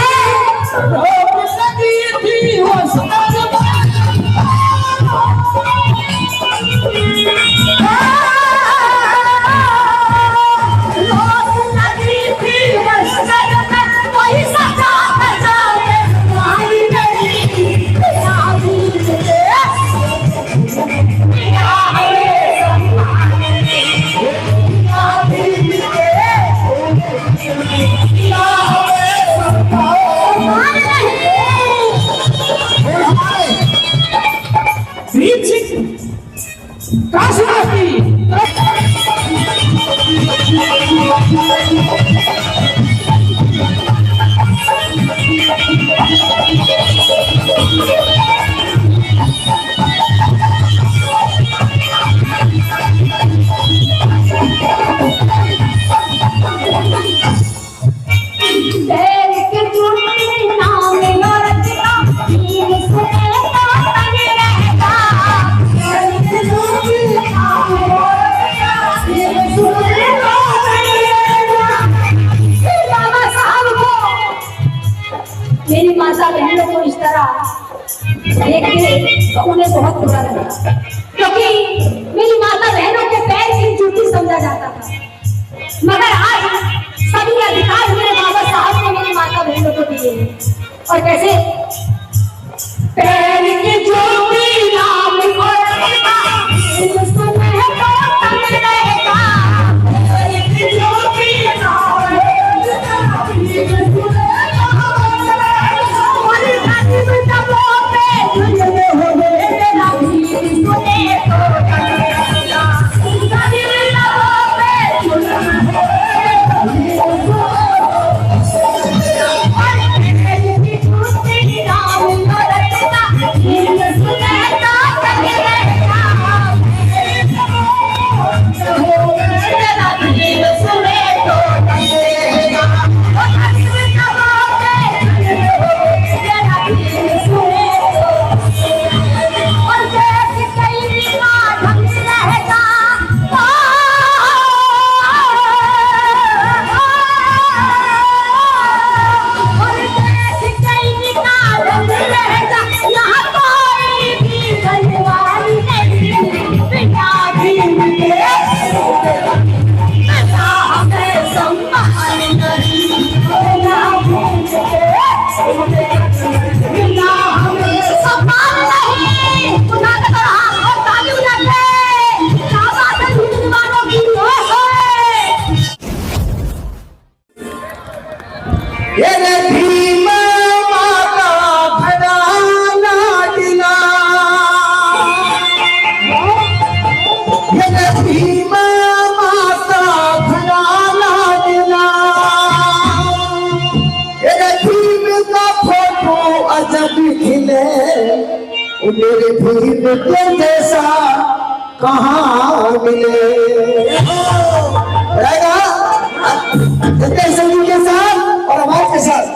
मेरी माता बहनों को इस तरह देख के तो उन्हें बहुत बुरा लगा, क्योंकि मेरी माता बहनों के पैर की जूती समझा जाता था। मगर आज सभी अधिकार मेरे बाबा साहब ने मेरी माता बहनों को दिए हैं। और कैसे पैर की जूती नाम मेरे भीम के जैसा कहाँ मिले। रहेगा संगीत के साथ और आवाज के साथ।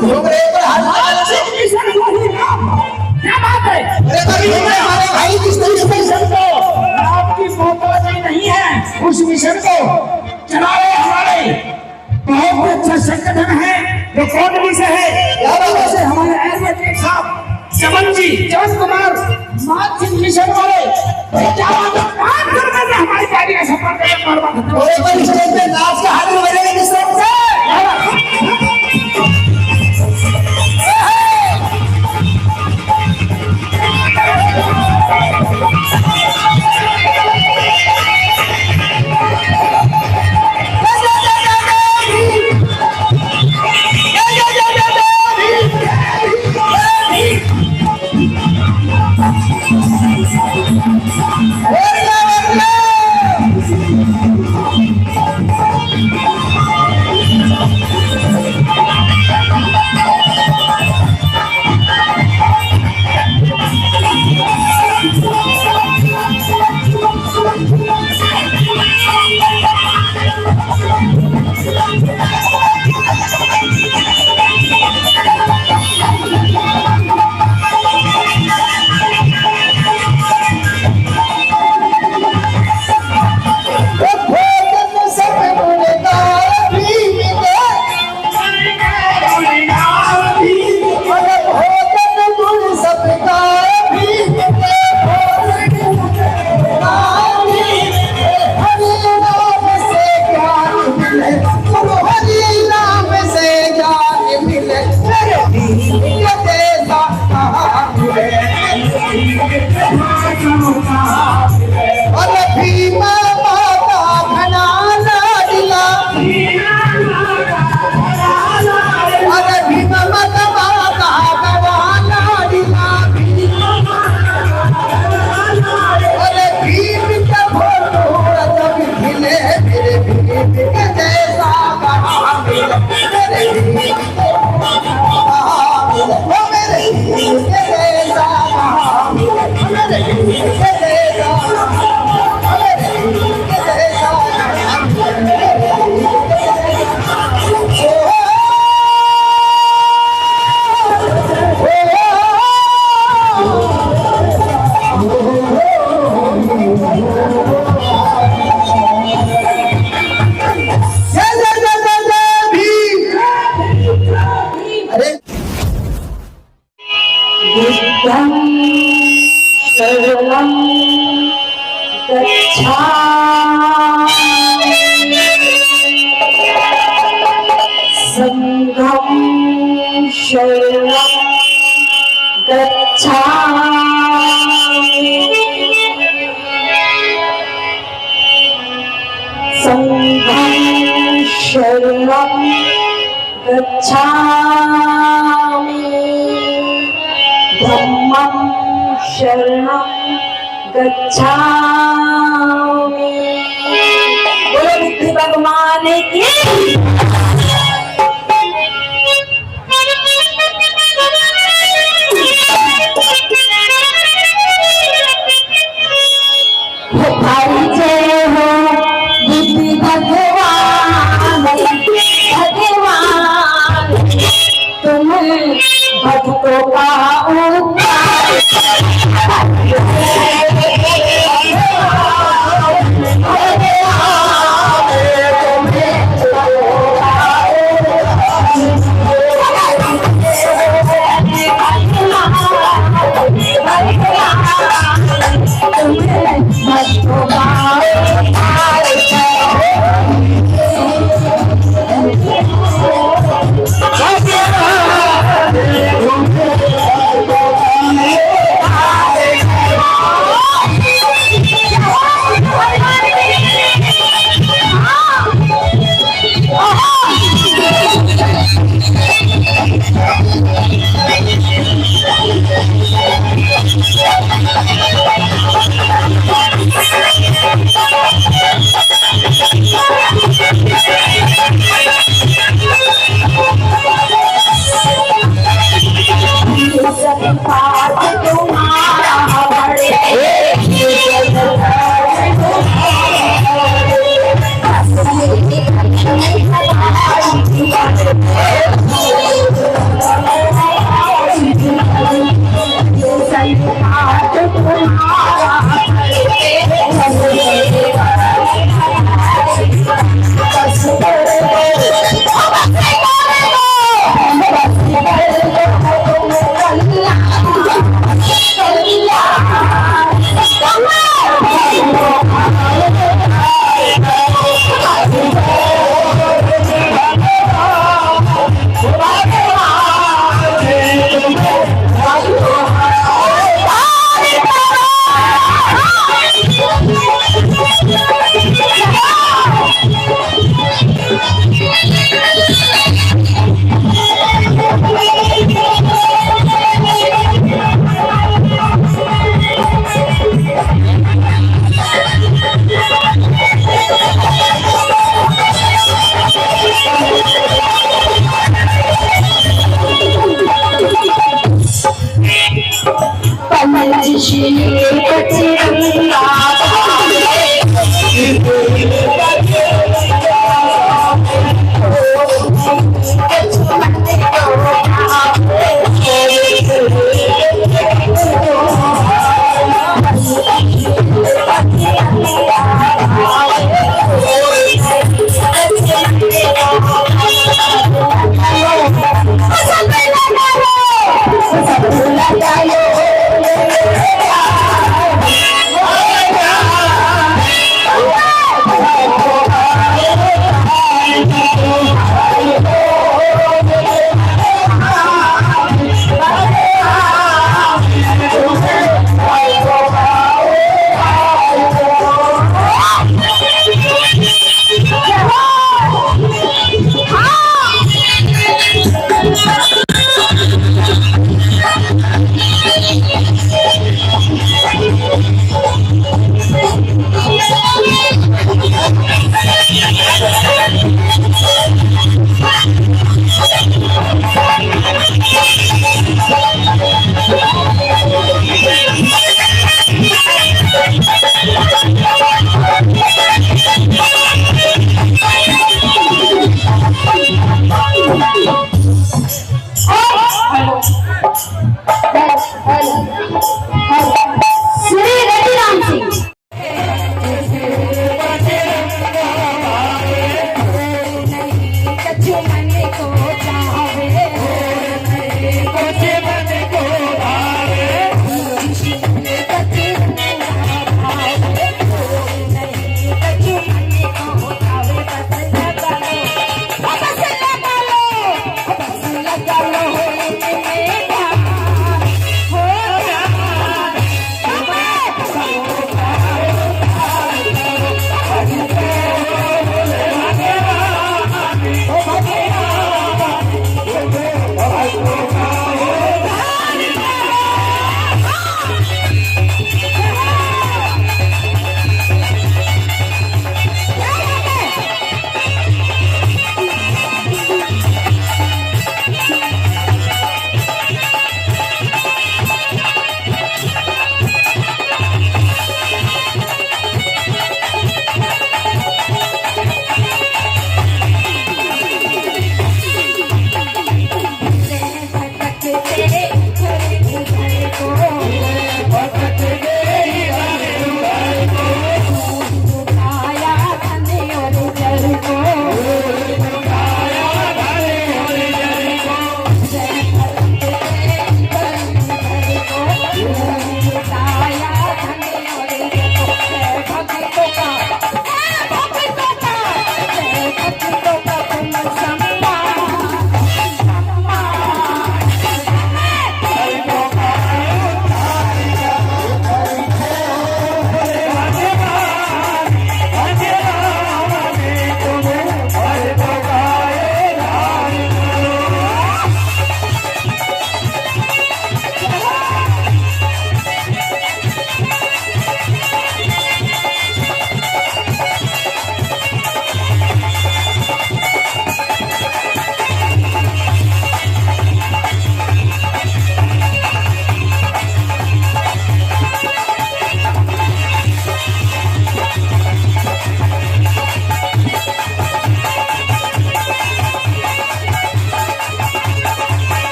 घोंगरे पर हाथ मिशन वही नाम, क्या बात है? अरे पर हमारे भाई किस तरीके से मिशन को आपकी मोहब्बत नहीं है, उस मिशन को चला रहे हमारे बहुत अच्छा संगठन है जो कोटली से है, से हमारे एडवोकेट साहब चमन कुमार मान सिंह मिशन वाले काम करने से हमारी पार्टी का सफल कर स्टेज पे नाच का हाथ बजेगा किस तरह से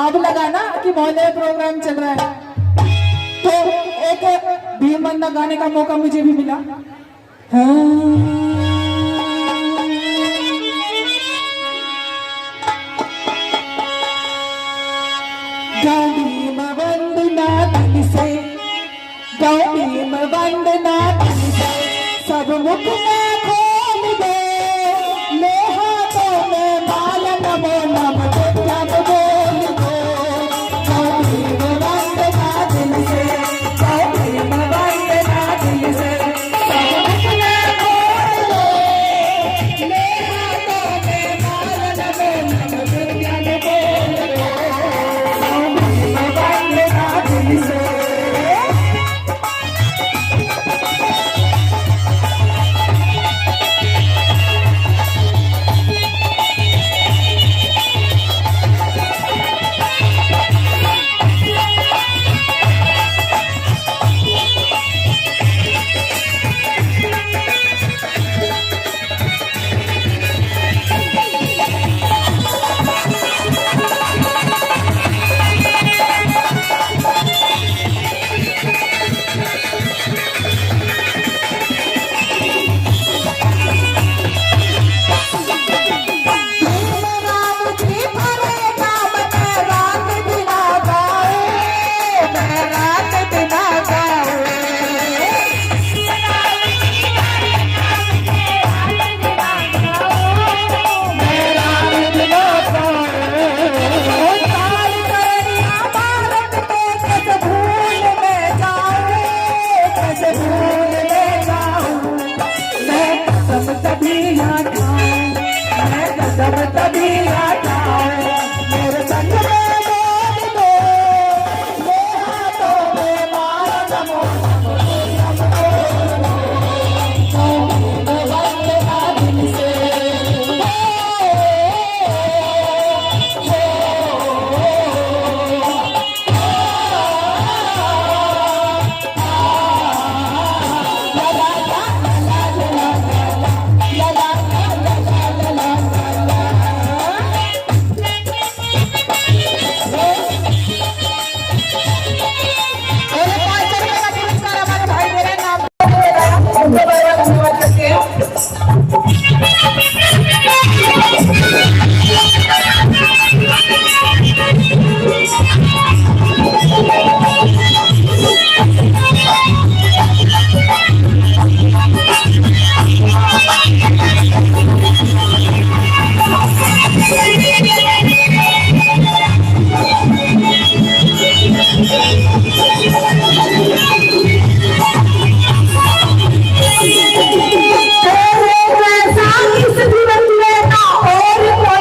अब लगा ना कि मोहल्ले में प्रोग्राम चल रहा है, तो एक भीम बंदा गाने का मौका मुझे भी मिला। भीम वंदना दिल से, भीम वंदना दिल से, सब मुख में खोल दे, ले हाथों में माल नमो नम जब बोल दे। भीम वंदना दिल से, भीम वंदना दिल से, सब मुख में खोल दे, ले हाथों में माल नमो नम जब बोल दे। भीम वंदना दिल से। इस दिवस में ना और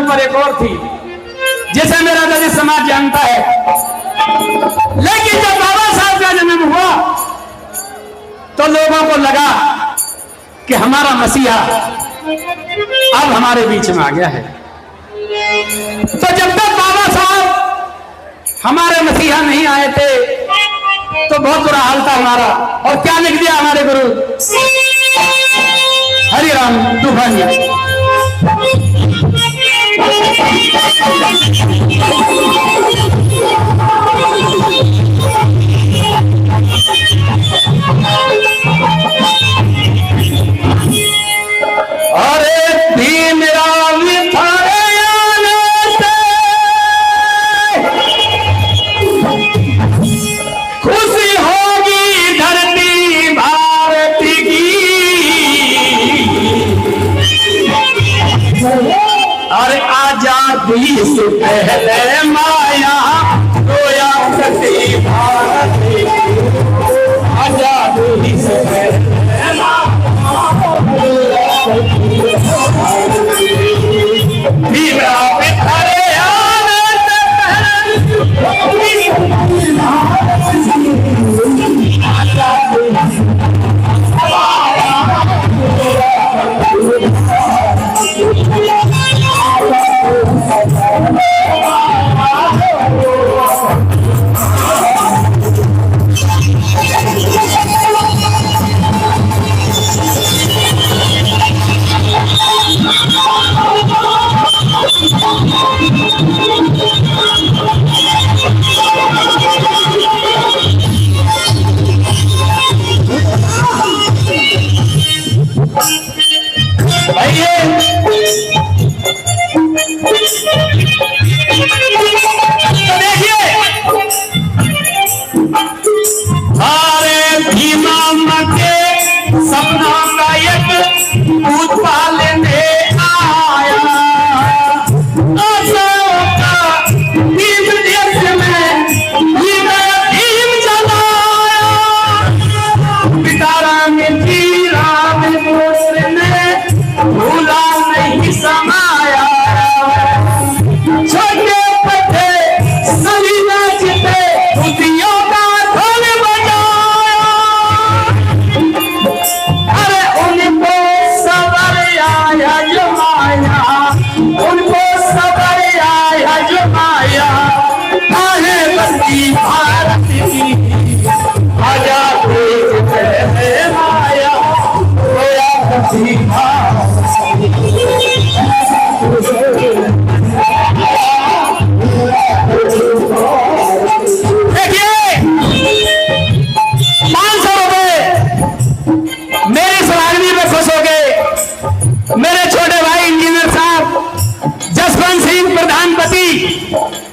पर एक और थी जिसे मेरा दलित समाज जानता है। लेकिन जब बाबा साहब का जन्म हुआ तो लोगों को लगा कि हमारा मसीहा अब हमारे बीच में आ गया है। तो जब तक बाबा साहब हमारे मसीहा नहीं आए थे तो बहुत बुरा हाल था हमारा। और क्या लिख दिया हमारे गुरु हरिराम तूफानी, अरे भीम राम थारे आने से खुशी होगी धरती भारत की। अरे आजादी से पहले माया रोया करती भारत की। आजादी से पहले भीम राम थारे आने से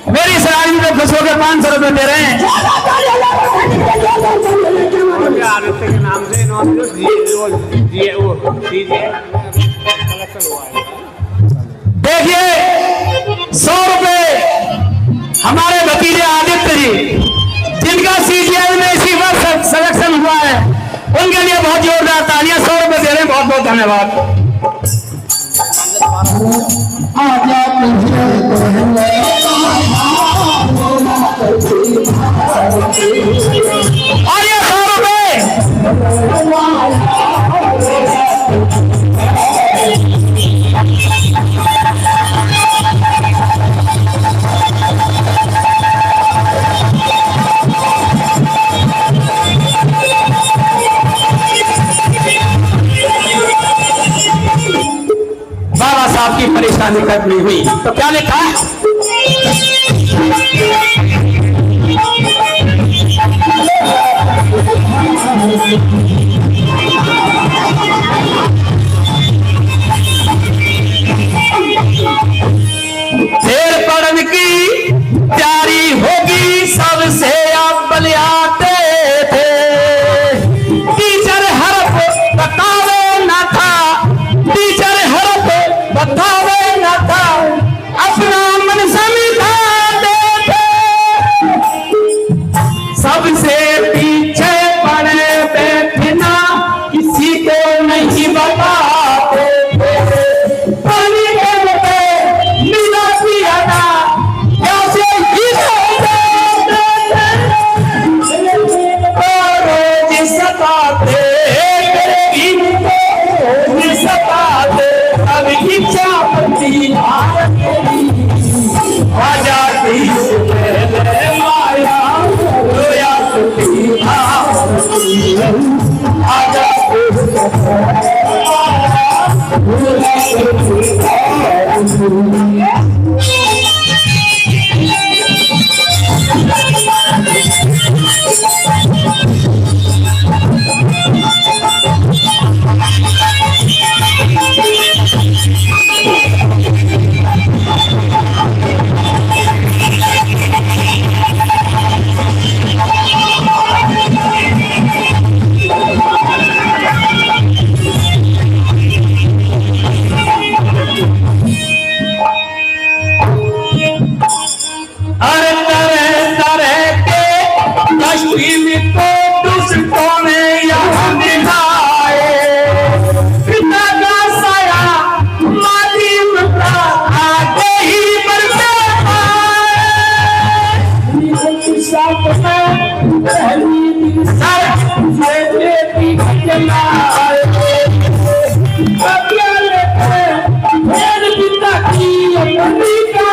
मेरी सराहनी में खुश होकर 500 रुपए दे रहे हैं। के नाम से देखिए 100 रुपए हमारे भतीजे आदित्य जी जिनका सीजीएल में इसी वर्ष सिलेक्शन हुआ है, उनके लिए बहुत जोरदार तालियां। 100 रुपए दे रहे हैं, बहुत बहुत धन्यवाद। और ये 100 रुपए बाबा साहब की परेशानी खत्म हुई तो क्या लिखा है? फिर पढ़न की तैयारी होगी सबसे आप बलियाते थे। टीचर हरफ बतावे ना था, टीचर हरफ बतावे ना था, अपना मन अरे तरह तरह के कश्मीर को दुष्टों ने यहाँ दिखाए, पिता का साया माटी का आगे ही बढ़ता है। साथ में पहली सर बेटी जलाए, मेरे पिता की अपनी का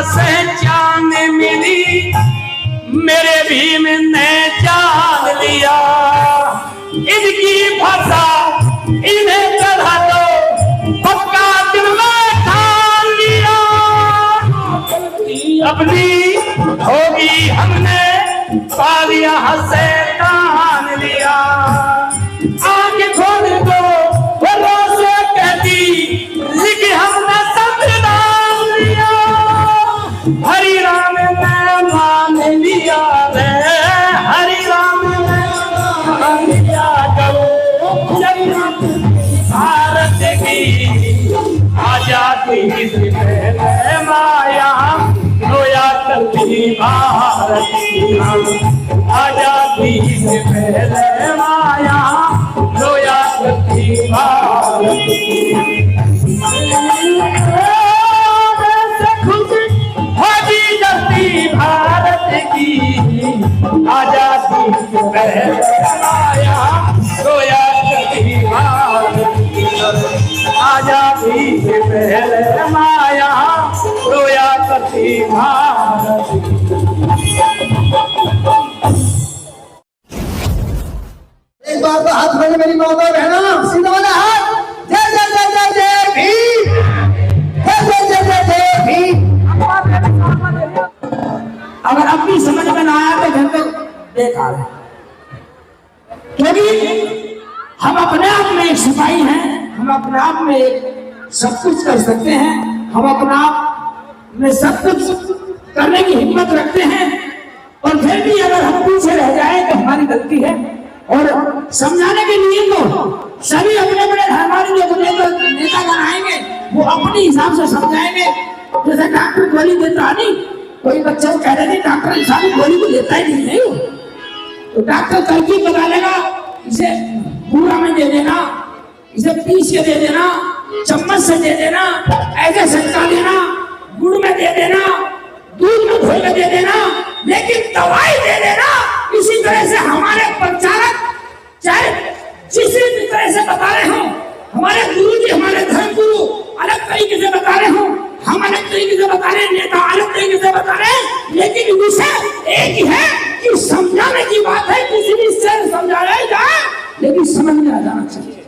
सहचान मिली, मेरे भीम ने जान लिया, इनकी भाषा इन्हें चढ़ा दो, पक्का दिल में ठान लिया, अपनी होगी हमने पालिया हंसे कान लिया, आंखें खोल दो वो से कहती, लिखी हमने संविधान लिया, हरि राम ने मान लिया रे, हरि राम ने मान लिया करो, भारत की आजादी से पहले माया रोया करती भारत की, आजादी से पहले माया रोया करती भारत की, भारत की आजादी से पहले माया रोया करती भारत की, आजादी से पहले माया रोया करती भारत की। एक बार तो हाथ में मेरी माता बहना सीधा वाला हाथ, जय जय जय जय जय भीम, जय जय जय जय जय भीम। अगर अपनी समझ में ना आया तो घर पे बेकार है, क्योंकि हम अपने आप में एक सिपाही हैं, हम अपने आप में एक सब कुछ कर सकते हैं, हम अपने आप में सब कुछ करने की हिम्मत रखते हैं, और फिर भी अगर हम पीछे रह जाए तो हमारी गलती है। और समझाने के लिए तो सभी अपने अपने हमारे जो नेता आएंगे वो अपने हिसाब से समझाएंगे। जैसे डॉक्टर गोली देता नहीं, कोई बच्चा कह रहे थे डॉक्टर इंसान गोली को लेता ही नहीं है, तो डॉक्टर तरकीब बता लेगा, इसे पूरा में दे देना, इसे पीस के दे देना, चम्मच से दे देना, ऐसे सटका देना, गुड़ में दे देना, दूध में घोल के दे देना, लेकिन दवाई दे देना। इसी तरह से हमारे प्रचारक चाहे जिस तरह से बता रहे हो, हमारे गुरु जी, हमारे धर्म गुरु अलग तरीके से बता रहे हो, हम अलग तरीके से बता रहे हैं, नेता अलग तरीके से बता रहे हैं, लेकिन विषय एक ही है कि समझाने की बात है। किसी भी से समझाया जाए लेकिन समझ में आ जाना चाहिए।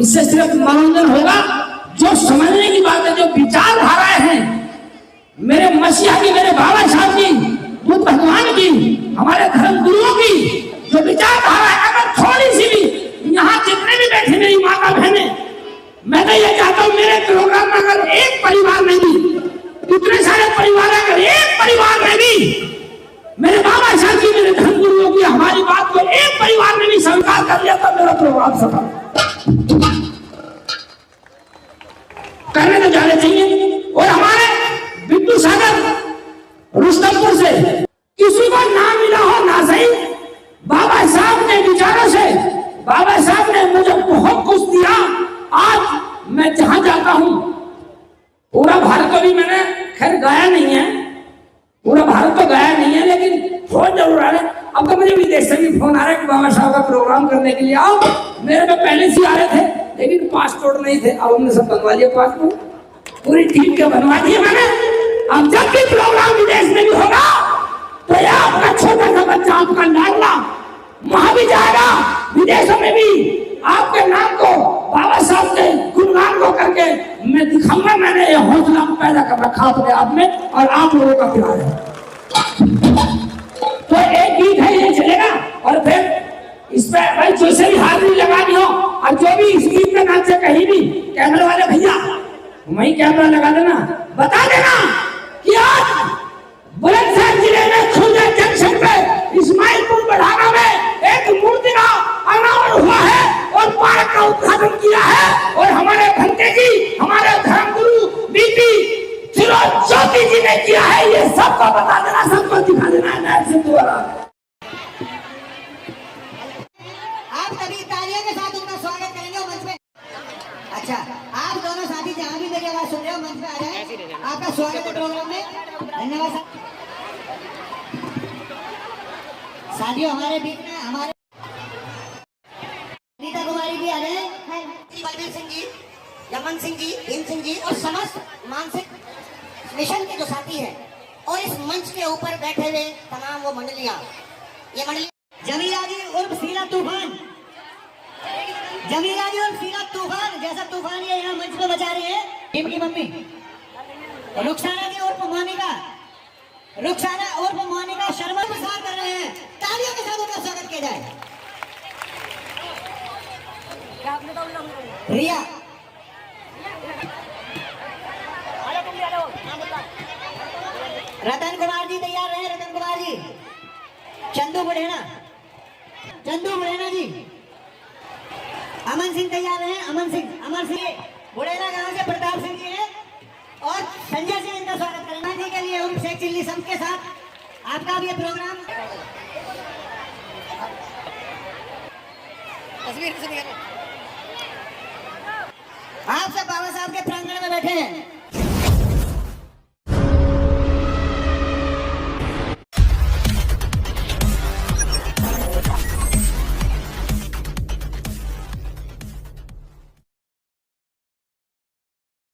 इससे सिर्फ मनोरंजन होगा। जो समझने की बात है, जो विचारधाराएं हैं मेरे मसीहा की, मेरे बाबा साहब की, बुद्ध भगवान की, हमारे धर्म गुरुओं की जो विचारधारा है, अगर थोड़ी सी भी यहाँ जितने भी बैठे मेरी माता बहने, मैं तो ये चाहता हूँ मेरे प्रोग्राम में अगर एक परिवार में भी, इतने सारे परिवार अगर एक परिवार में भी मेरे बाबा साहब की, मेरे धर्म गुरुओं की हमारी बात को एक परिवार में भी स्वीकार कर लिया तो मेरा प्रोग्राम सफल करने तो जाने चाहिए। और हमारे बिट्टू सागर रुस्तमपुर से किसी को ना मिला हो ना सही, बाबा साहब के विचारों से बाबा साहब ने मुझे बहुत कुछ दिया। आज मैं जहां जाता हूं, पूरा भारत तो भी मैंने खैर गया नहीं है, पूरा भारत तो गया नहीं है, लेकिन फोन जरूर आ रहे। अब तो मुझे विदेश से भी फोन आ रहा है कि बाबा साहब का प्रोग्राम करने के लिए आओ। मेरे में पहले से आ रहे थे, लेकिन पासपोर्ट नहीं थे। अब हमने सब बनवा लिया पासपोर्ट, पूरी टीम के बनवा दिए मैंने। अब जब भी प्रोग्राम विदेश में भी होगा तो यह आपका छोटा सा बच्चा, आपका लाडला वहां भी जाएगा, विदेशों में भी आपके नाम को, बाबा साहब के गुणगान को करके मैं दिखाऊंगा। मैंने ये हौसला पैदा कर रखा अपने आप में और आप लोगों का प्यार है। तो एक गीत है ये चलेगा और फिर इस पे भाई जैसे भी हाजिरी लगानी हो और जो भी इस गीत में नाचे, कहीं भी कैमरे वाले भैया वहीं कैमरा लगा देना, बता देना कि आज बुलंदशहर जिले में खुर्जा जंक्शन पे इस्माइलपुर बढ़ाना में एक मूर्ति का अनावरण हुआ है और पार्क का उद्घाटन किया है। और हमारे भंते जी, हमारे धर्मगुरु बीपी फिरोज ज्योति जी ने किया है। ये सबको बता देना, सबको दिखा देना है से द्वारा। आप सभी तालियों के साथ उनका स्वागत करेंगे मंच पे। अच्छा, आप दोनों साथी जहाँ भी मेरी आवाज सुन रहे हो मंच पे आ जाए। आपका स्वागत है प्रोग्राम में, धन्यवाद साथियों। हमारे बीच में हमारे नीता कुमारी भी आ रहे हैं, बलबीर सिंह जी, यमन सिंह जी, भीम सिंह जी और समस्त मानसिक मिशन के जो साथी हैं, और इस मंच के ऊपर बैठे हुए तमाम वो मंडलियां, ये मंडली जमीला जी उर्फ शीला तूफान, जमीला जी उर्फ शीला तूफान, जैसा तूफान ये यहाँ मंच पे बचा रही है। भीम की मम्मी रुखसाना जी उर्फ मोनिका, रुखसाना उर्फ मोनिका शर्मा प्रसार कर रहे हैं। तालियों के साथ उनका स्वागत किया जाए। रिया, रतन कुमार जी तैयार रहे, रतन कुमार जी, चंदू बुढ़ेना, चंदू बुढ़ेना जी, अमन सिंह तैयार रहे, अमन सिंह, अमर सिंह बुढ़ेना गांव से प्रताप सिंह जी है और संजय सिंह, इनका स्वागत करना जी के लिए उन शेख चिल्ली सबके साथ आपका भी ये प्रोग्राम आप सब बाबा साहब के प्रांगण में बैठे हैं।